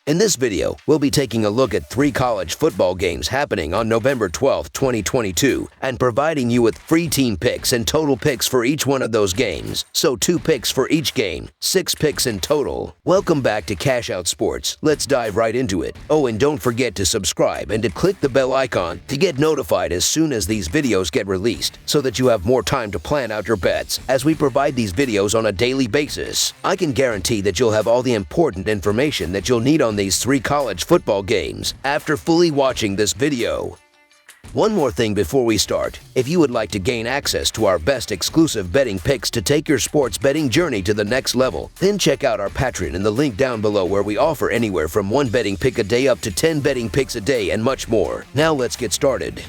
In this video, we'll be taking a look at 3 college football games happening on November 12, 2022, and providing you with free team picks and total picks for each one of those games. So 2 picks for each game, 6 picks in total. Welcome back to Cash Out Sports. Let's dive right into it. Oh, and don't forget to subscribe and to click the bell icon to get notified as soon as these videos get released, so that you have more time to plan out your bets as we provide these videos on a daily basis. I can guarantee that you'll have all the important information that you'll need on these 3 college football games after fully watching this video. One more thing before we start. If you would like to gain access to our best exclusive betting picks to take your sports betting journey to the next level, then check out our Patreon in the link down below, where we offer anywhere from 1 betting pick a day up to 10 betting picks a day and much more. Now let's get started.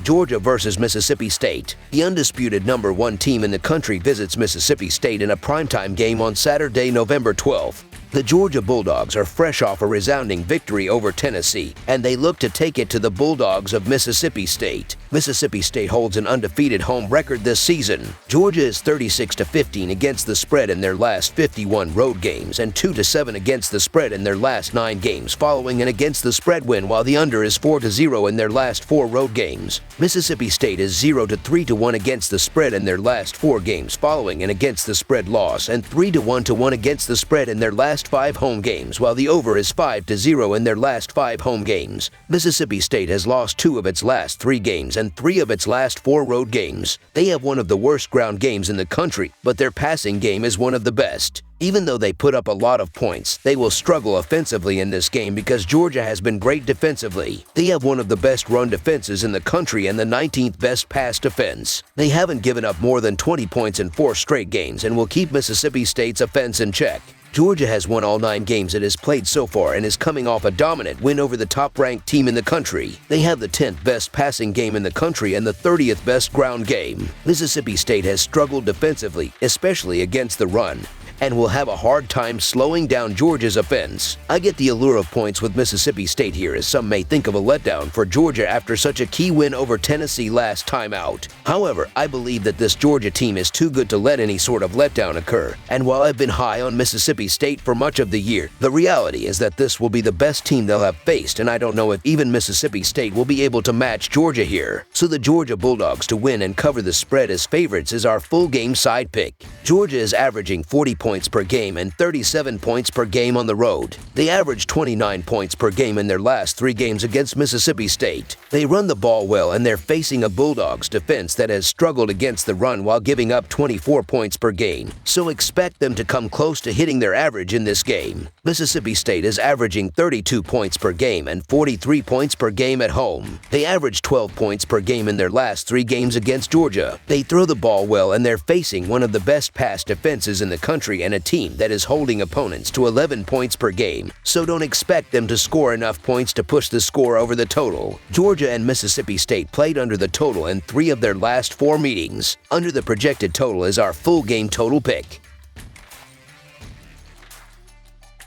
Georgia versus Mississippi State. The undisputed number 1 team in the country visits Mississippi State in a primetime game on Saturday, November 12th. The Georgia Bulldogs are fresh off a resounding victory over Tennessee, and they look to take it to the Bulldogs of Mississippi State. Mississippi State holds an undefeated home record this season. Georgia is 36-15 against the spread in their last 51 road games and 2-7 against the spread in their last 9 games, following an against the spread win, while the under is 4-0 in their last 4 road games. Mississippi State is 0-3-1 against the spread in their last 4 games, following an against the spread loss, and 3-1 against the spread in their last 5 home games, while the over is 5-0 in their last 5 home games. Mississippi State has lost 2 of its last 3 games and 3 of its last 4 road games. They have one of the worst ground games in the country, but their passing game is one of the best. Even though they put up a lot of points, they will struggle offensively in this game because Georgia has been great defensively. They have one of the best run defenses in the country and the 19th best pass defense. They haven't given up more than 20 points in 4 straight games and will keep Mississippi State's offense in check. Georgia has won all 9 games it has played so far and is coming off a dominant win over the top-ranked team in the country. They have the 10th best passing game in the country and the 30th best ground game. Mississippi State has struggled defensively, especially against the run, and will have a hard time slowing down Georgia's offense. I get the allure of points with Mississippi State here, as some may think of a letdown for Georgia after such a key win over Tennessee last time out. However, I believe that this Georgia team is too good to let any sort of letdown occur, and while I've been high on Mississippi State for much of the year, the reality is that this will be the best team they'll have faced, and I don't know if even Mississippi State will be able to match Georgia here. So the Georgia Bulldogs to win and cover the spread as favorites is our full game side pick. Georgia is averaging 40 points per game and 37 points per game on the road. They averaged 29 points per game in their last 3 games against Mississippi State. They run the ball well, and they're facing a Bulldogs defense that has struggled against the run while giving up 24 points per game. So expect them to come close to hitting their average in this game. Mississippi State is averaging 32 points per game and 43 points per game at home. They averaged 12 points per game in their last 3 games against Georgia. They throw the ball well, and they're facing one of the best pass defenses in the country and a team that is holding opponents to 11 points per game, so don't expect them to score enough points to push the score over the total. Georgia and Mississippi State played under the total in 3 of their last 4 meetings. Under the projected total is our full game total pick.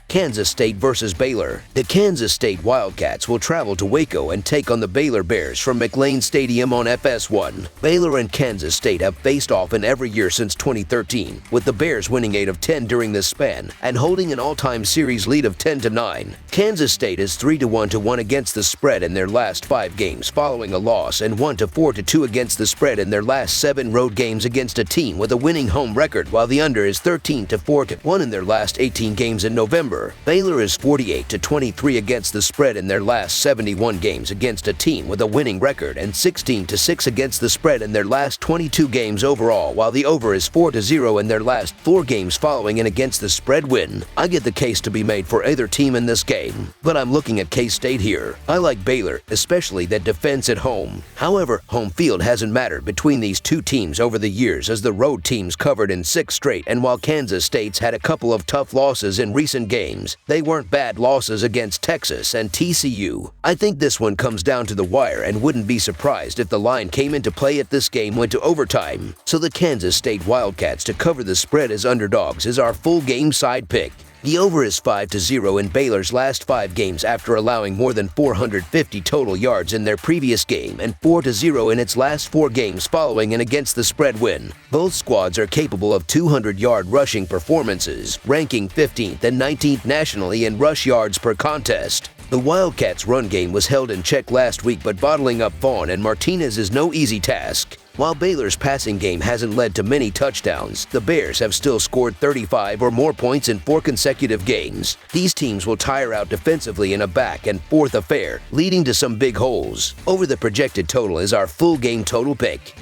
Kansas State versus Baylor. The Kansas State Wildcats will travel to Waco and take on the Baylor Bears from McLane Stadium on FS1. Baylor and Kansas State have faced off in every year since 2013, with the Bears winning 8 of 10 during this span and holding an all-time series lead of 10-9. Kansas State is 3-1 against the spread in their last 5 games, following a loss, and 1-4 against the spread in their last 7 road games against a team with a winning home record, while the under is 13-4 in their last 18 games in November. Baylor is 48-23 against the spread in their last 71 games against a team with a winning record, and 16-6 against the spread in their last 22 games overall, while the over is 4-0 in their last 4 games following an against the spread win. I get the case to be made for either team in this game, but I'm looking at K-State here. I like Baylor, especially that defense at home. However, home field hasn't mattered between these 2 teams over the years, as the road teams covered in 6 straight, and while Kansas State's had a couple of tough losses in recent games, they weren't bad losses against Texas and TCU. I think this one comes down to the wire, and wouldn't be surprised if the line came into play if this game went to overtime. So the Kansas State Wildcats to cover the spread as underdogs is our full game side pick. The over is 5-0 in Baylor's last 5 games after allowing more than 450 total yards in their previous game and 4-0 in its last 4 games following an against-the-spread win. Both squads are capable of 200-yard rushing performances, ranking 15th and 19th nationally in rush yards per contest. The Wildcats' run game was held in check last week, but bottling up Vaughn and Martinez is no easy task. While Baylor's passing game hasn't led to many touchdowns, the Bears have still scored 35 or more points in 4 consecutive games. These teams will tire out defensively in a back and forth affair, leading to some big holes. Over the projected total is our full game total pick.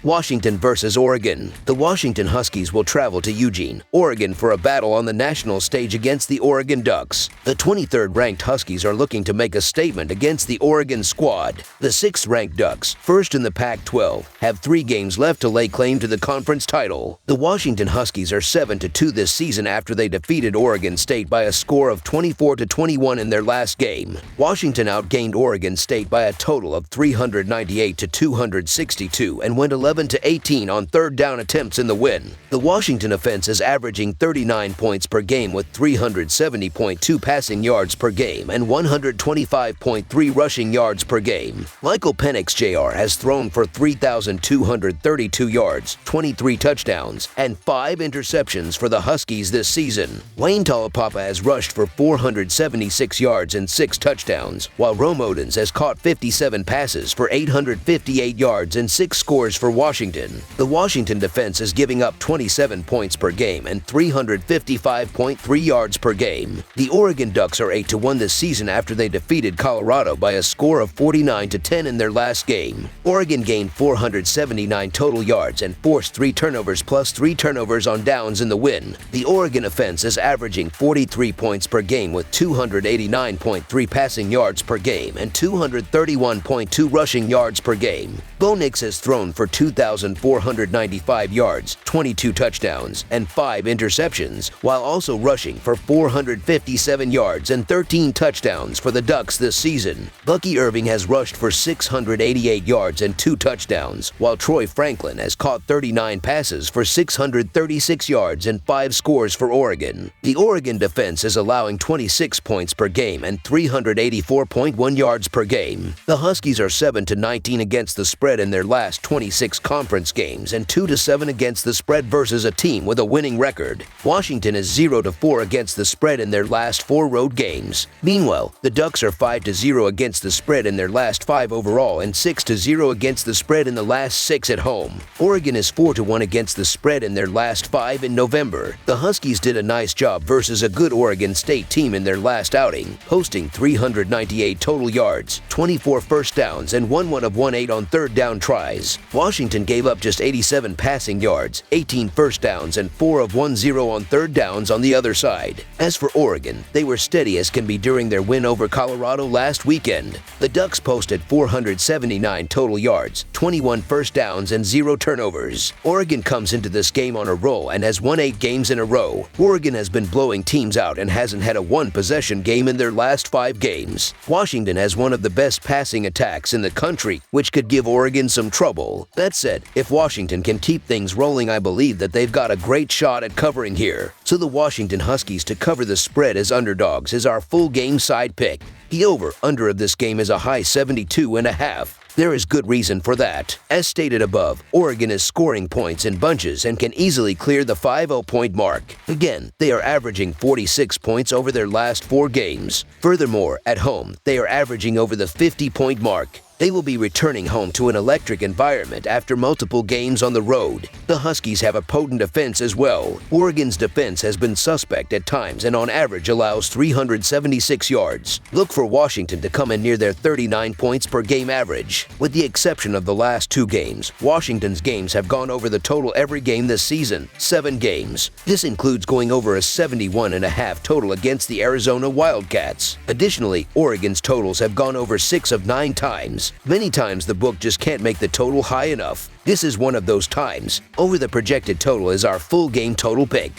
Washington versus Oregon. The Washington Huskies will travel to Eugene, Oregon for a battle on the national stage against the Oregon Ducks. The 23rd-ranked Huskies are looking to make a statement against the Oregon squad. The 6th-ranked Ducks, first in the Pac-12, have 3 games left to lay claim to the conference title. The Washington Huskies are 7-2 this season after they defeated Oregon State by a score of 24-21 in their last game. Washington outgained Oregon State by a total of 398-262 and went 11-18 on third down attempts in the win. The Washington offense is averaging 39 points per game with 370.2 passing yards per game and 125.3 rushing yards per game. Michael Penix Jr. has thrown for 3,232 yards, 23 touchdowns, and 5 interceptions for the Huskies this season. Wayne Talapapa has rushed for 476 yards and 6 touchdowns, while Rome Odens has caught 57 passes for 858 yards and 6 scores for Washington. The Washington defense is giving up 27 points per game and 355.3 yards per game. The Oregon Ducks are 8-1 this season after they defeated Colorado by a score of 49-10 in their last game. Oregon gained 479 total yards and forced 3 turnovers plus 3 turnovers on downs in the win. The Oregon offense is averaging 43 points per game with 289.3 passing yards per game and 231.2 rushing yards per game. Bo Nix has thrown for 2,495 yards, 22 touchdowns, and 5 interceptions, while also rushing for 457 yards and 13 touchdowns for the Ducks this season. Bucky Irving has rushed for 688 yards and 2 touchdowns, while Troy Franklin has caught 39 passes for 636 yards and 5 scores for Oregon. The Oregon defense is allowing 26 points per game and 384.1 yards per game. The Huskies are 7-19 against the spread in their last 26 conference games and 2-7 against the spread versus a team with a winning record. Washington is 0-4 against the spread in their last 4 road games. Meanwhile, the Ducks are 5-0 against the spread in their last 5 overall and 6-0 against the spread in the last 6 at home. Oregon is 4-1 against the spread in their last 5 in November. The Huskies did a nice job versus a good Oregon State team in their last outing, posting 398 total yards, 24 first downs, and 1 of 18 on third down tries. Washington gave up just 87 passing yards, 18 first downs, and 4 of 10 on third downs on the other side. As for Oregon, they were steady as can be during their win over Colorado last weekend. The Ducks posted 479 total yards, 21 first downs, and 0 turnovers. Oregon comes into this game on a roll and has won 8 games in a row. Oregon has been blowing teams out and hasn't had a 1-possession game in their last 5 games. Washington has one of the best passing attacks in the country, which could give Oregon some trouble. That said, if Washington can keep things rolling, I believe that they've got a great shot at covering here. So the Washington Huskies to cover the spread as underdogs is our full game side pick. The over-under of this game is a high 72.5. There is good reason for that. As stated above, Oregon is scoring points in bunches and can easily clear the 50-point mark. Again, they are averaging 46 points over their last 4 games. Furthermore, at home, they are averaging over the 50-point mark. They will be returning home to an electric environment after multiple games on the road. The Huskies have a potent defense as well. Oregon's defense has been suspect at times and on average allows 376 yards. Look for Washington to come in near their 39 points per game average. With the exception of the last 2 games, Washington's games have gone over the total every game this season, 7 games. This includes going over a 71.5 total against the Arizona Wildcats. Additionally, Oregon's totals have gone over 6 of 9 times. Many times the book just can't make the total high enough. This is one of those times. Over the projected total is our full game total pick.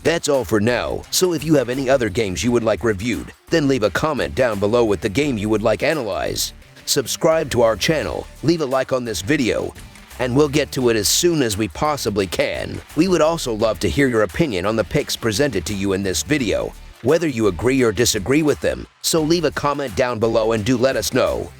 That's all for now, so if you have any other games you would like reviewed, then leave a comment down below with the game you would like analyzed. Subscribe to our channel, leave a like on this video, and we'll get to it as soon as we possibly can. We would also love to hear your opinion on the picks presented to you in this video, whether you agree or disagree with them, so leave a comment down below and do let us know.